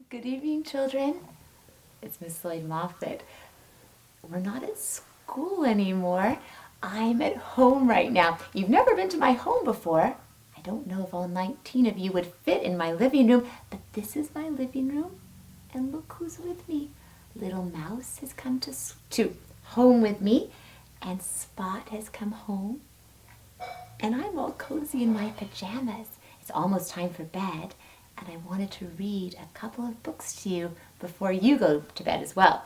Good evening, children. It's Miss Lloyd-Moffett. We're not at school anymore. I'm at home right now. You've never been to my home before. I don't know if all 19 of you would fit in my living room, but this is my living room. And look who's with me. Little Mouse has come to home with me, and Spot has come home. And I'm all cozy in my pajamas. It's almost time for bed. And I wanted to read a couple of books to you before you go to bed as well.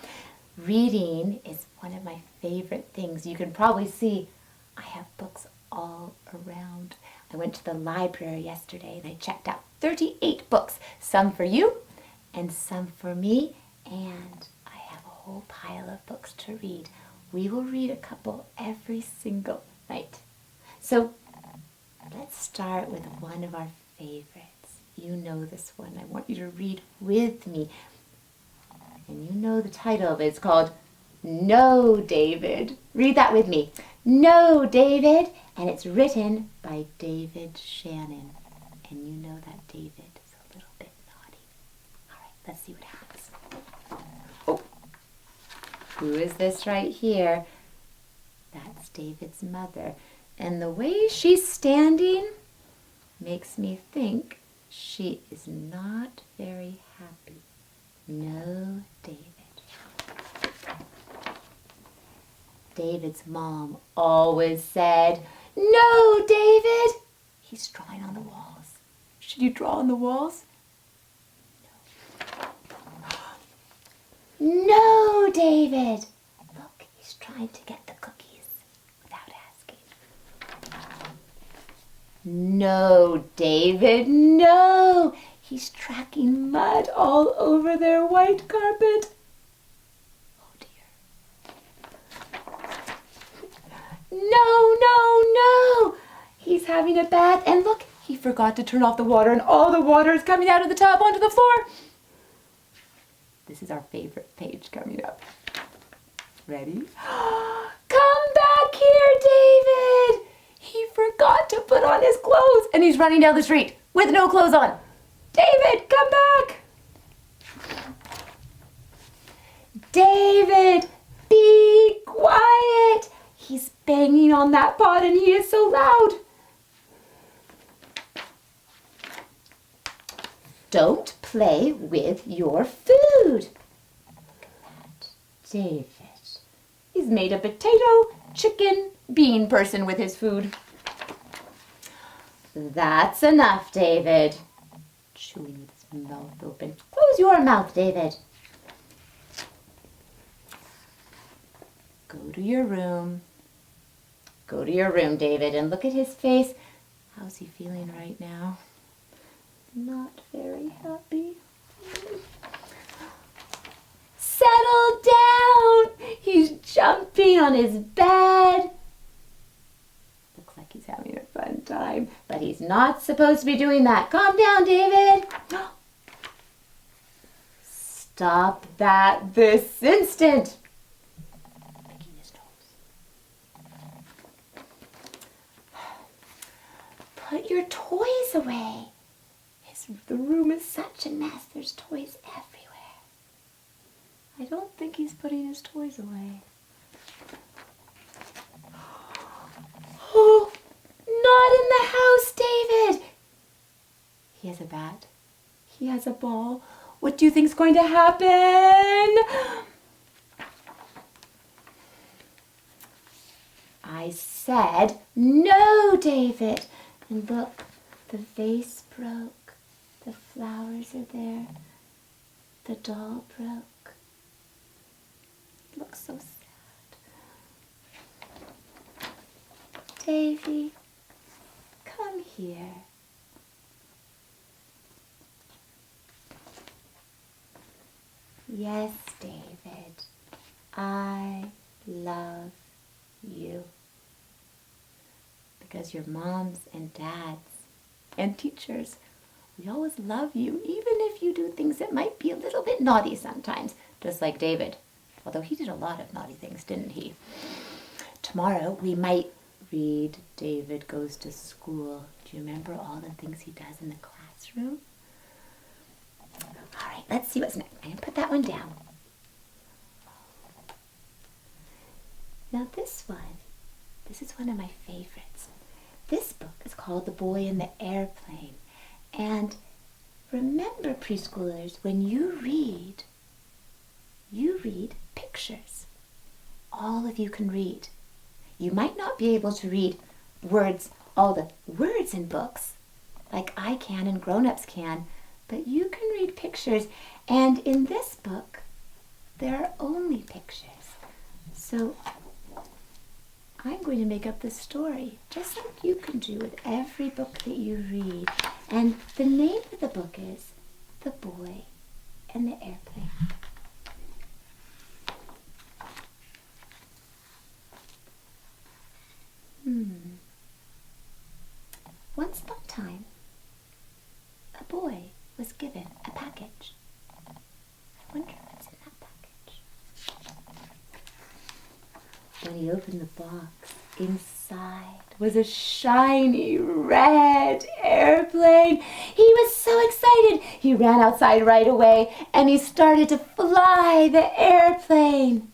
Reading is one of my favorite things. You can probably see I have books all around. I went to the library yesterday and I checked out 38 books, some for you and some for me, and I have a whole pile of books to read. We will read a couple every single night. So let's start with one of our favorites. You know this one. I want you to read with me. And you know the title of it. It's called No, David. Read that with me. No, David. And it's written by David Shannon. And you know that David is a little bit naughty. All right, let's see what happens. Oh, who is this right here? That's David's mother. And the way she's standing makes me think she is not very happy. No, David. David's mom always said, "No, David." He's drawing on the walls. Should you draw on the walls? No. No, David. Look, he's trying to get the cookies without asking. No, David, no. He's tracking mud all over their white carpet. Oh, dear. No, no, no. He's having a bath, and look, he forgot to turn off the water, and all the water is coming out of the tub onto the floor. This is our favorite page coming up. Ready? Come back here, David. He forgot to put on his clothes, and he's running down the street with no clothes on. David, come back. David, be quiet. He's banging on that pot, and he is so loud. Don't play with your food. Look at that, David. He's made a potato, chicken, bean person with his food. That's enough, David. Chewing with his mouth open. Close your mouth, David. Go to your room. Go to your room, David, and look at his face. How's he feeling right now? Not very happy. Settle down! He's jumping on his bed. Looks like he's having a fun time, but he's not supposed to be doing that. Calm down, David. Stop that this instant. Picking his nose. Put your toys away. The room is such a mess. There's toys everywhere. I don't think he's putting his toys away. Oh, not in the house, David. He has a bat. He has a ball. What do you think's going to happen? I said no, David. And look, the vase broke. The flowers are there. The doll broke. It looks so sad. Davy, come here. Yes, David, I love you. Because your moms and dads and teachers, we always love you, even if you do things that might be a little bit naughty sometimes, just like David. Although he did a lot of naughty things, didn't he? Tomorrow we might read David Goes to School. Do you remember all the things he does in the classroom? All right, let's see what's next. I'm going to put that one down. Now this is one of my favorites. This book is called The Boy in the Airplane. And remember, preschoolers, when you read pictures. All of you can read. You might not be able to read words, all the words in books, like I can and grown-ups can, but you can read pictures. And in this book, there are only pictures. So I'm going to make up the story, just like you can do with every book that you read. And the name of the book is The Boy and the Airplane. Once upon a time, a boy was given a package. I wonder what's in that package. When he opened the box, inside was a shiny red airplane. He was so excited. He ran outside right away and he started to fly the airplane.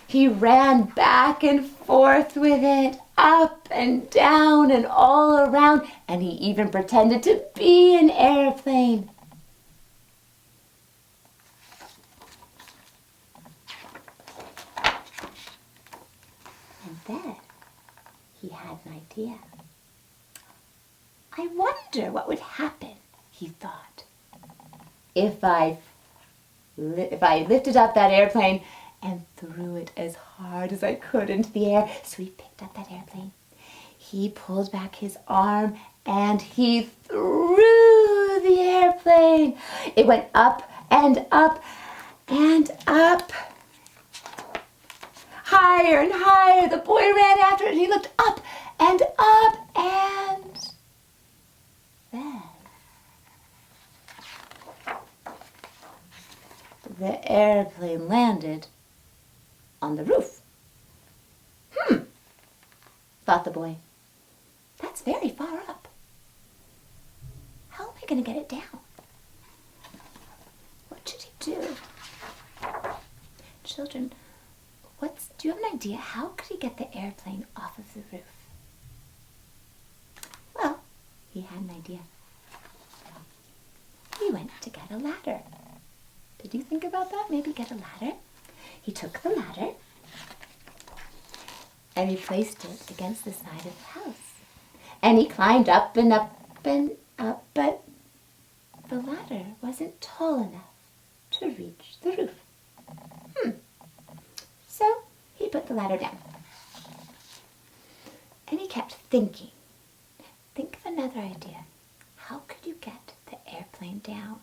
He ran back and forth with it, up and down and all around, and he even pretended to be an airplane. And then he had an idea. I wonder what would happen, he thought, if I lifted up that airplane and threw it as hard as I could into the air. So he picked up that airplane. He pulled back his arm and he threw the airplane. It went up and up and up. Higher and higher. The boy ran after it and he looked up and up, and then the airplane landed on the roof. Thought the boy. That's very far up. How am I going to get it down? What should he do? Children, do you have an idea? How could he get the airplane off of the roof? Well, he had an idea. He went to get a ladder. Did you think about that? Maybe get a ladder? He took the ladder and he placed it against the side of the house. And he climbed up and up and up, but the ladder wasn't tall enough to reach the roof. So he put the ladder down. And he kept thinking. Think of another idea. How could you get the airplane down?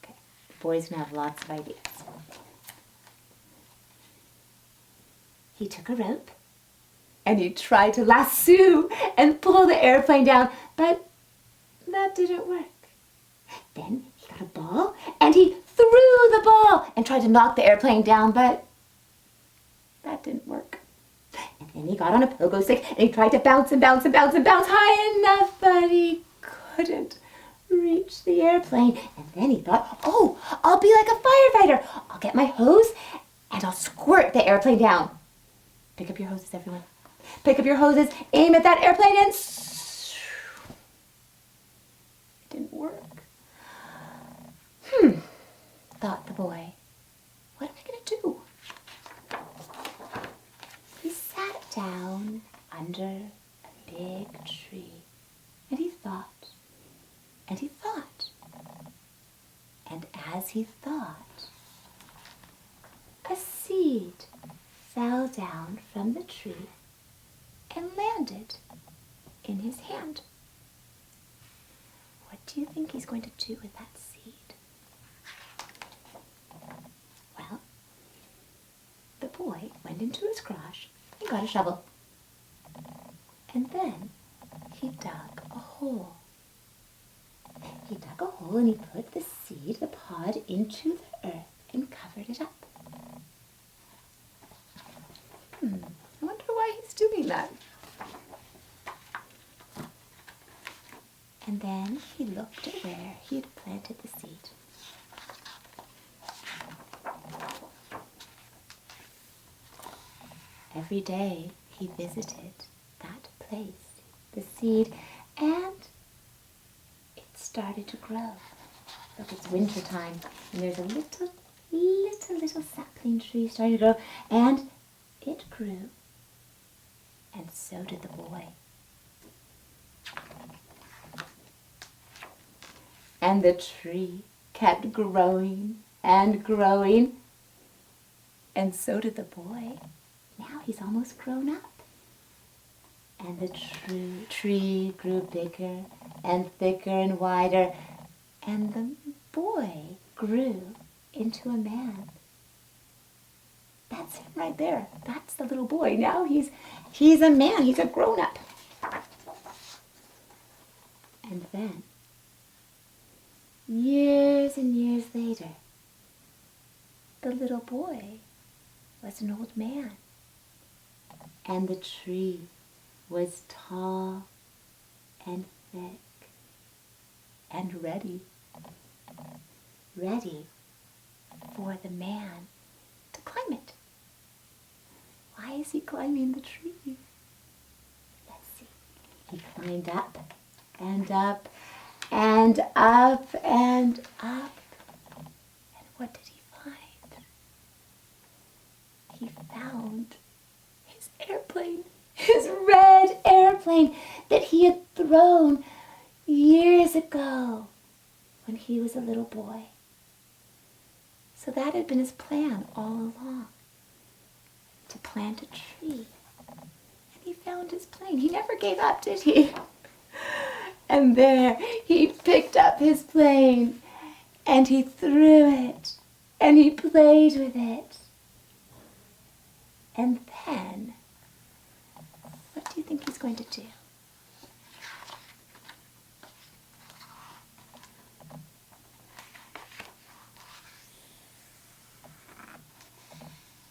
Okay, the boy's going to have lots of ideas. He took a rope and he tried to lasso and pull the airplane down, but that didn't work. Then he got a ball and he threw the ball and tried to knock the airplane down, but that didn't work. And then he got on a pogo stick and he tried to bounce and bounce and bounce and bounce high enough, but he couldn't reach the airplane. And then he thought, oh, I'll be like a firefighter. I'll get my hose and I'll squirt the airplane down. Pick up your hoses, everyone. Pick up your hoses, aim at that airplane, and it didn't work. Thought the boy. What am I going to do? He sat down under a big tree, and he thought, and he thought. And as he thought, a seed fell down from the tree and landed in his hand. What do you think he's going to do with that seed? Well, the boy went into his garage and got a shovel. And then he dug a hole. He dug a hole and he put the seed, the pod, into the earth and covered it up. I wonder why he's doing that. And then he looked at where he had planted every day he visited that place, the seed, and it started to grow. Look, it's winter time, and there's a little sapling tree starting to grow, and it grew, and so did the boy. And the tree kept growing and growing, and so did the boy. Now he's almost grown up. And the tree grew bigger and thicker and wider, and the boy grew into a man. That's him right there. That's the little boy. Now he's a man. He's a grown-up. And then, years and years later, the little boy was an old man. And the tree was tall and thick and ready for the man to climb it. Why is he climbing the tree? Let's see. He climbed up and up and up and up. And what did he find? He found his airplane, his red airplane that he had thrown years ago when he was a little boy. So that had been his plan all along, to plant a tree. And he found his plane. He never gave up, did he? And there he picked up his plane and he threw it and he played with it. And then, what do you think he's going to do?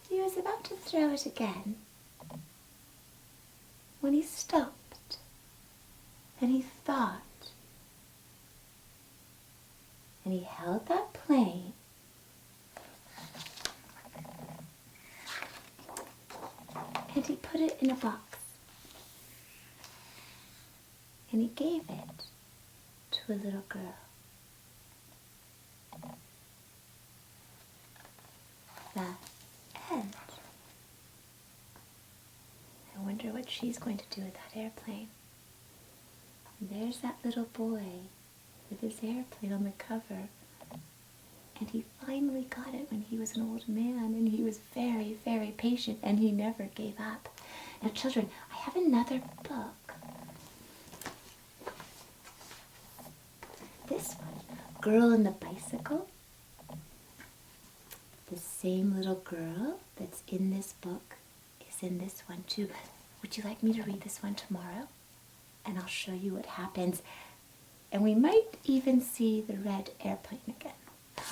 He was about to throw it again when he stopped and he thought, and he held that plane and he put it in a box and he gave it to a little girl. The end. I wonder what she's going to do with that airplane. And there's that little boy with his airplane on the cover. And he finally got it when he was an old man, and he was very, very patient, and he never gave up. Now, children, I have another book. This one, Girl and the Bicycle. The same little girl that's in this book is in this one too. Would you like me to read this one tomorrow? And I'll show you what happens. And we might even see the red airplane again.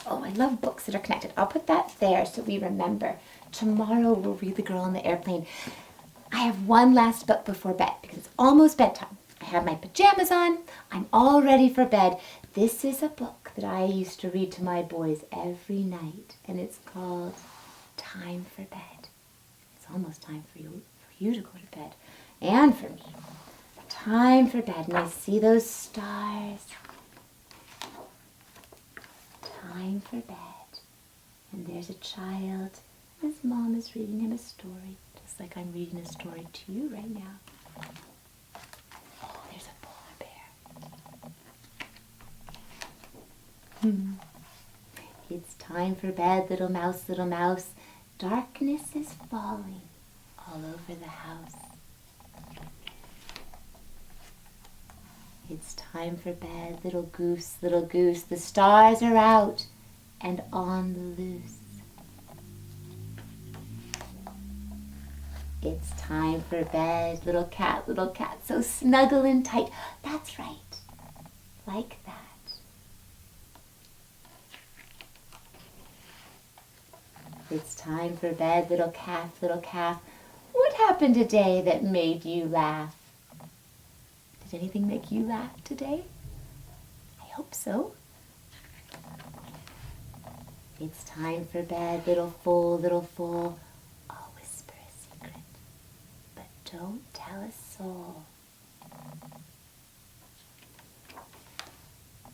Oh, I love books that are connected. I'll put that there so we remember. Tomorrow we'll read The Girl on the Airplane. I have one last book before bed because it's almost bedtime. I have my pajamas on. I'm all ready for bed. This is a book that I used to read to my boys every night, and it's called Time for Bed. It's almost time for you to go to bed, and for me. Time for bed, and I see those stars. Time for bed. And there's a child. His mom is reading him a story, just like I'm reading a story to you right now. Oh, there's a polar bear. It's time for bed, little mouse, little mouse. Darkness is falling all over the house. It's time for bed, little goose, little goose. The stars are out and on the loose. It's time for bed, little cat, so snuggle and tight. That's right, like that. It's time for bed, little calf, little calf. What happened today that made you laugh? Did anything make you laugh today? I hope so. It's time for bed, little foal, little foal. I'll whisper a secret. Don't tell a soul.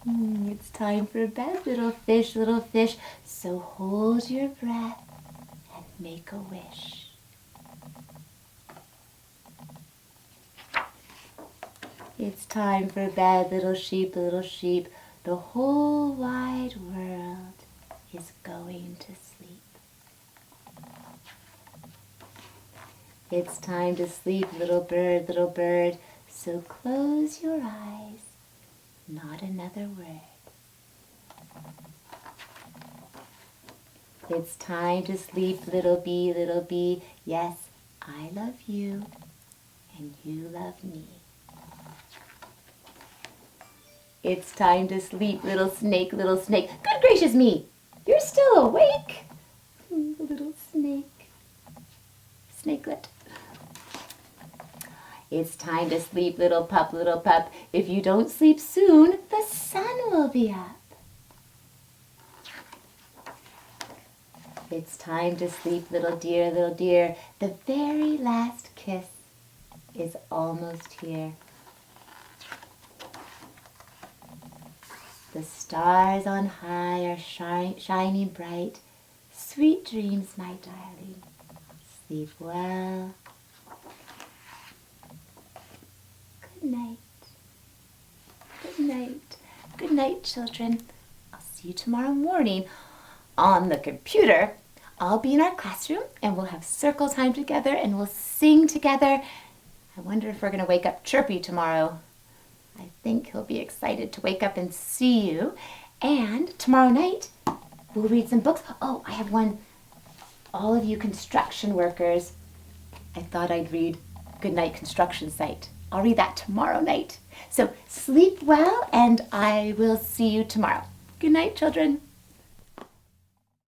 It's time for bed, little fish, little fish. So hold your breath and make a wish. It's time for bed, little sheep, little sheep. The whole wide world is going to sleep. It's time to sleep, little bird, little bird. So close your eyes, not another word. It's time to sleep, little bee, little bee. Yes, I love you, and you love me. It's time to sleep, little snake, little snake. Good gracious me, you're still awake? Little snake, snakelet. It's time to sleep, little pup, little pup. If you don't sleep soon, the sun will be up. It's time to sleep, little dear, little dear. The very last kiss is almost here. The stars on high are shining bright. Sweet dreams, my darling. Sleep well. Good night. Good night. Good night, children. I'll see you tomorrow morning on the computer. I'll be in our classroom and we'll have circle time together and we'll sing together. I wonder if we're going to wake up Chirpy tomorrow. I think he'll be excited to wake up and see you. And tomorrow night, we'll read some books. Oh, I have one. All of you construction workers, I thought I'd read Goodnight Construction Site. I'll read that tomorrow night. So sleep well, and I will see you tomorrow. Good night, children.